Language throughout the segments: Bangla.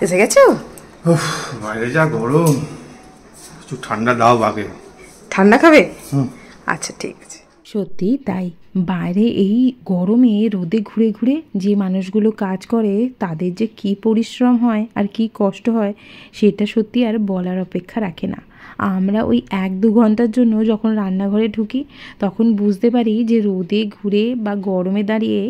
এসে গেছো? বাইরে যা গরম, একটু ঠান্ডা দাও বাকে। ঠান্ডা খাবে? আচ্ছা ঠিক আছে। সত্যি তাই, বাইরে এই গরমে রোদে ঘুরে ঘুরে যে মানুষগুলো কাজ করে তাদের যে কী পরিশ্রম হয় আর কী কষ্ট হয় সেটা সত্যি আর বলার অপেক্ষা রাখে না। আমরা ওই 1-2 ঘন্টার জন্য যখন রান্নাঘরে ঢুকি তখন বুঝতে পারি যে রোদে ঘুরে বা গরমে দাঁড়িয়ে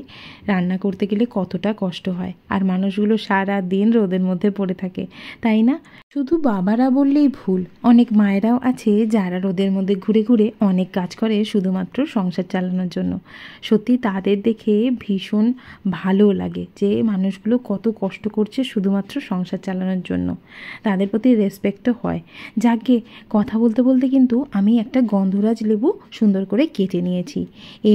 রান্না করতে গেলে কতটা কষ্ট হয়, আর মানুষগুলো সারা দিন রোদের মধ্যে পড়ে থাকে, তাই না? শুধু বাবারা বললেই ভুল, অনেক মায়েরাও আছে যারা রোদের মধ্যে ঘুরে ঘুরে অনেক কাজ করে শুধুমাত্র সংসার চালানোর জন্য। সত্যি তাদের দেখে ভীষণ ভালো লাগে যে মানুষগুলো কত কষ্ট করছে শুধুমাত্র সংসার চালানোর জন্য। তাদের প্রতি রেসপেক্টও হয়। যাকে কথা বলতে বলতে কিন্তু আমি একটা গন্ধরাজ লেবু সুন্দর করে কেটে নিয়েছি।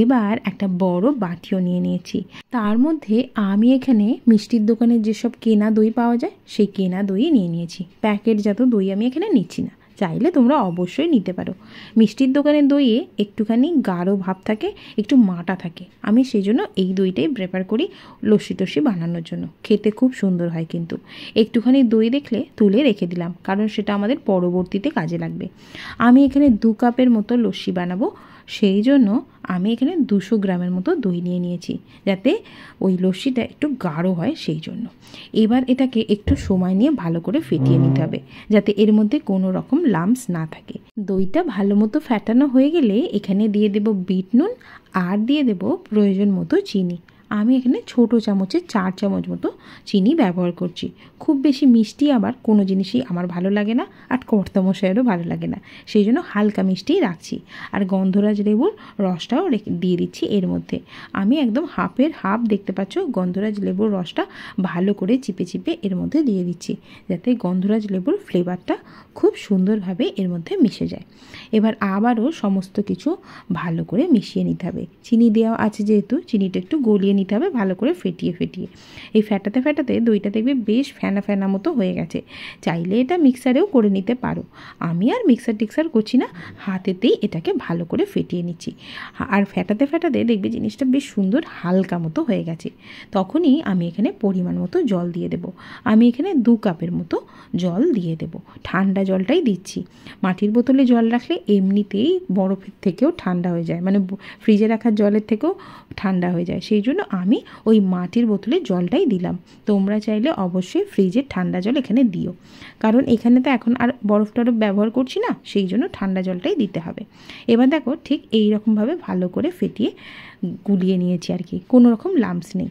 এবার একটা বড় বাটিও নিয়ে নিয়েছি। তার মধ্যে আমি এখানে মিষ্টির দোকানে যেসব কেনা দই পাওয়া যায় সেই কেনা দই নিয়ে নিয়েছি। প্যাকেটজাত দই আমি এখানে নিচ্ছি না, চাইলে তোমরা অবশ্যই নিতে পারো। মিষ্টির দোকানের দইয়ে একটুখানি গাঢ় ভাব থাকে, একটু মাটা থাকে। আমি সেই জন্য এই দইটাই প্রেফার করি লস্যি টস্যি বানানোর জন্য। খেতে খুব সুন্দর হয় কিন্তু। একটুখানি দই দেখলে তুলে রেখে দিলাম, কারণ সেটা আমাদের পরবর্তীতে কাজে লাগবে। আমি এখানে 2 কাপের মতো লস্যি বানাবো, সেই জন্য আমি এখানে 200 গ্রামের মতো দই নিয়ে নিয়েছি, যাতে ওই লস্যিটা একটু গাঢ় হয় সেই জন্য। এবার এটাকে একটু সময় নিয়ে ভালো করে ফেটিয়ে নিতে হবে, যাতে এর মধ্যে কোনো রকম লাম্পস না থাকে। দইটা ভালো মতো ফেটানো হয়ে গেলে এখানে দিয়ে দেব বিট নুন আর দিয়ে দেব প্রয়োজন মতো চিনি। আমি এখানে ছোটো চামচে 4 চামচ মতো চিনি ব্যবহার করছি। খুব বেশি মিষ্টি আবার কোনো জিনিসই আমার ভালো লাগে না, আর কর্তামশাইয়েরও ভালো লাগে না, সেই জন্য হালকা মিষ্টিই রাখছি। আর গন্ধরাজ লেবুর রসটাও দিয়ে দিচ্ছি এর মধ্যে। আমি একদম হাফের হাফ দেখতে পাচ্ছ গন্ধরাজ লেবুর রসটা ভালো করে চিপে চিপে এর মধ্যে দিয়ে দিচ্ছি, যাতে গন্ধরাজ লেবুর ফ্লেভারটা খুব সুন্দরভাবে এর মধ্যে মিশে যায়। এবার আবারও সমস্ত কিছু ভালো করে মিশিয়ে নিতে হবে। চিনি দেওয়া আছে যেহেতু চিনিটা একটু গলিয়ে নিতে হবে ভালো করে ফেটিয়ে ফেটিয়ে। এই ফেটাতে ফেটাতে দইটা দেখবে বেশ ফেনা ফেনা মতো হয়ে গেছে। চাইলে এটা মিক্সারেও করে নিতে পারো। আমি আর মিক্সার টিক্সার করছি না, হাতেতেই এটাকে ভালো করে ফেটিয়ে নিচ্ছি। আর ফেটাতে ফেটাতে দেখবে জিনিসটা বেশ সুন্দর হালকা মতো হয়ে গেছে। তখনই আমি এখানে পরিমাণ মতো জল দিয়ে দেব। আমি এখানে 2 কাপের মতো জল দিয়ে দেব। ঠান্ডা জলটাই দিচ্ছি। মাটির বোতলে জল রাখলে এমনিতেই বরফের থেকেও ঠান্ডা হয়ে যায়, মানে ফ্রিজে রাখার জলের থেকেও ঠান্ডা হয়ে যায়, সেই জন্য আমি ওই মাটির বোতলে জলটাই দিলাম। তোমরা চাইলে অবশ্যই ফ্রিজের ঠান্ডা জল এখানে দিও, কারণ এখানে তো এখন আর বরফ টরফ ব্যবহার করছি না, সেই জন্য ঠান্ডা জলটাই দিতে হবে। এবার দেখো ঠিক এই রকমভাবে ভালো করে ফেটিয়ে গুলিয়ে নিয়েছি আর কি, কোনো রকম লাম্পস নেই।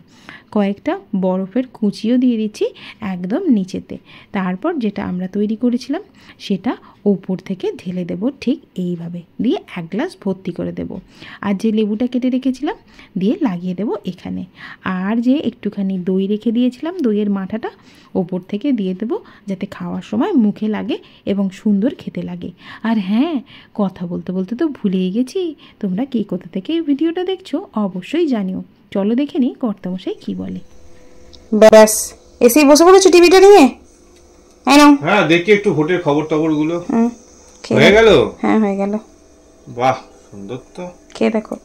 কয়েকটা বরফের কুচিও দিয়ে দিচ্ছি একদম নিচেতে। তারপর যেটা আমরা তৈরি করেছিলাম সেটা ওপর থেকে ঢেলে দেব, ঠিক এইভাবে দিয়ে 1 গ্লাস ভর্তি করে দেব। আর যে লেবুটা কেটে রেখেছিলাম দিয়ে লাগিয়ে দেব এখানে। আর যে একটুখানি দই রেখে দিয়েছিলাম, দইয়ের মাথাটা ওপর থেকে দিয়ে দেব, যাতে খাওয়ার সময় মুখে লাগে এবং সুন্দর খেতে লাগে। আর হ্যাঁ, কথা বলতে বলতে তো ভুলেই গেছি, তোমরা কে কোথা থেকে এই ভিডিওটা দেখছো অবশ্যই জানিও। চলো দেখে নিই কর্তামশাই কি বলে। ব্যাস এসেই বসে পড়েছো টিভিটা নিয়ে? হ্যাঁ, দেখি একটু ভোটের খবর টবর গুলো। হয়ে গেল? হ্যাঁ হয়ে গেল। বাহ, সুন্দর তো। খেয়ে দেখো।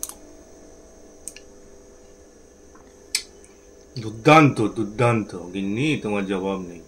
দুর্দান্ত দুর্দান্ত গিন্নি, তোমার জবাব নেই।